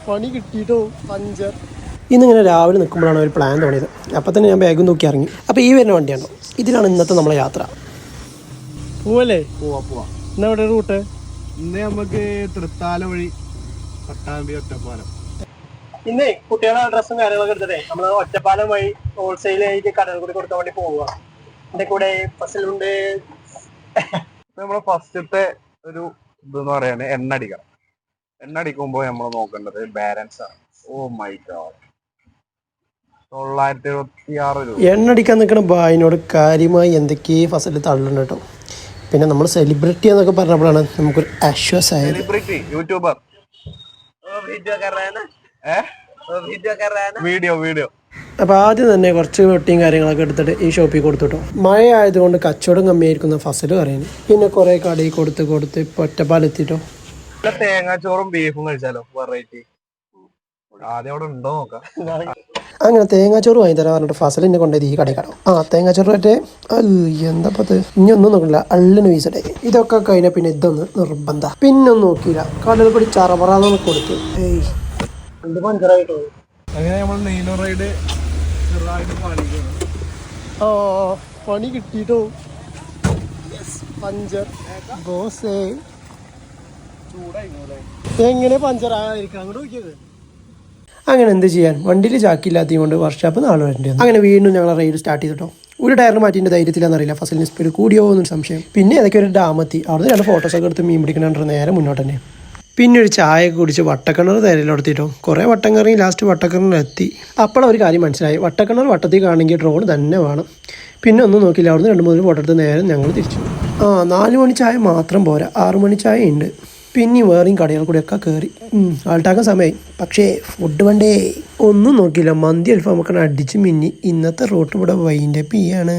പണി കിട്ടിയിട്ടോ പഞ്ചർ. ഇന്നിങ്ങനെ രാവിലെ നിൽക്കുമ്പോഴാണ് ഒരു പ്ലാൻ തോന്നിയത്. അപ്പം തന്നെ ഞാൻ ബാഗും നോക്കി ഇറങ്ങി. അപ്പോൾ ഈ വരുന്ന വണ്ടിയാണോ, ഇതിലാണ് ഇന്നത്തെ നമ്മളെ യാത്ര. പോവല്ലേ? പോവാ. ഇന്ന് എവിടെ റൂട്ട്? ഇന്ന് നമുക്ക് തൃത്താല വഴി പട്ടാമ്പി ഒറ്റപ്പാലം. ഇന്നേ കുട്ടികളുടെ ഡ്രസ്സും കാര്യങ്ങളൊക്കെ എടുത്തിട്ടേ നമ്മൾ ഒറ്റപ്പാലം വഴി ഹോൾസെയിൽ ആയിട്ട് കടകൾ കൂടി കൊടുക്കാൻ വേണ്ടി പോവുക. എൻ്റെ കൂടെ ഫസലുണ്ട്. നമ്മളെ ഫസ്റ്റത്തെ ഒരു ഇതെന്ന് പറയാണ് എണ്ണ അടിക്കണം. എണ്ണ അടിക്കുമ്പോൾ നമ്മൾ നോക്കേണ്ടത് ബാലൻസ് ആണ്. ഓ മൈ ഗോഡ്, 976 രൂപ. എണ്ണ അടിക്കാൻ നിൽക്കുന്ന ബായിനോട് കാര്യമായി എന്തൊക്കെയോ ഫസൽ തള്ളുണ്ട് കേട്ടോ. പിന്നെ നമ്മൾ സെലിബ്രിറ്റി എന്നൊക്കെ പറഞ്ഞപ്പോഴാണ് നമുക്കൊരു ആശ്വാസമായത്. Celebrity YouTuber video. അപ്പോൾ ആദ്യം തന്നെ കുറച്ച് വെട്ടിയും കാര്യങ്ങളൊക്കെ എടുത്തിട്ട് ഈ ഷോപ്പിൽ കൊടുത്തു കേട്ടോ. മഴ ആയതുകൊണ്ട് കച്ചവടം കമ്മിയായിരിക്കുന്ന ഫസൽ പറയുന്നു. പിന്നെ കുറേ കടയിൽ കൊടുത്ത് ഇപ്പോൾ ഒറ്റപ്പാലെത്തിട്ടോ. തേങ്ങാച്ചോറും ബീഫും കഴിച്ചാലോ, വെറൈറ്റി. ആദ്യം അവിടെ ഉണ്ടോ നോക്കാം. അങ്ങനെ തേങ്ങാച്ചോറ് വാങ്ങി തരാൻ പറഞ്ഞിട്ട് ഫസലിനെ കൊണ്ടുപോയി ഈ കടയിൽ കടവും. തേങ്ങാച്ചോറ് മറ്റേ എന്താ പത്ത് ഇനി ഒന്നും നോക്കില്ല, അള്ളിന് വീസടേ. ഇതൊക്കെ കഴിഞ്ഞാൽ പിന്നെ ഇതൊന്ന് നിർബന്ധ. പിന്നൊന്നും നോക്കിയില്ല, കടയിൽ കൂടി ചറപറാന്ന് കൊടുത്തു. പഞ്ചറായിട്ടോ. അങ്ങനെ നമ്മൾ നീലോ റൈഡ് പണി കിട്ടിയിട്ടോ. പഞ്ചർ ബോസേ, എങ്ങനെ പഞ്ചർ ആയിരിക്കാം? അങ്ങോട്ട് നോക്കിയത്. അങ്ങനെ എന്ത് ചെയ്യാൻ, വണ്ടിയിൽ ചാക്കില്ലാത്തത് കൊണ്ട് വർക്ക്ഷോപ്പ് നാളെ വരേണ്ടി വന്നു. അങ്ങനെ വീണ്ടും ഞങ്ങൾ റൈഡ് സ്റ്റാർട്ട് ചെയ്തിട്ടോ. ഒരു ടയറിന് മാറ്റിൻ്റെ ധൈര്യത്തിലാണെന്നറിയില്ല ഫസലിന് സ്പീഡ് കൂടിയോ എന്നൊരു സംശയം. പിന്നെ ഏതൊക്കെ ഒരു ഡാമെത്തി, അവിടെ 2 ഫോട്ടോസൊക്കെ എടുത്ത് മീൻ പിടിക്കണ നേരെ മുന്നോട്ട് തന്നെ. പിന്നെ ഒരു ചായ കുടിച്ച് വട്ടക്കിണർ തരയിലെടുത്തിട്ടോ. കുറേ വട്ടം കറങ്ങി ലാസ്റ്റ് വട്ടക്കിണറിലെത്തി. അപ്പോഴാണ് ഒരു കാര്യം മനസ്സിലായി, വട്ടക്കിണർ വട്ടത്തിൽ കാണെങ്കിൽ ഡ്രോൺ തന്നെ വേണം. പിന്നെ ഒന്നും നോക്കില്ല, അവിടുന്ന് 2-3 ഫോട്ടോ എടുത്ത് നേരെ ഞങ്ങൾ തിരിച്ചു. 4 മണി ചായ മാത്രം പോരാ, 6 മണി ചായ ഉണ്ട്. പിന്നെ വേറെയും കടകൾ കൂടെയൊക്കെ കയറി ആൾട്ടാക്കാൻ സമയമായി. പക്ഷേ ഫുഡ് വേണ്ടേ, ഒന്നും നോക്കിയില്ല. മന്തി അൽഫാമൊക്കെ അടിച്ച് മിന്നി ഇന്നത്തെ റൂട്ട് ഇവിടെ വൈൻഡപ്പ് ചെയ്യാണ്.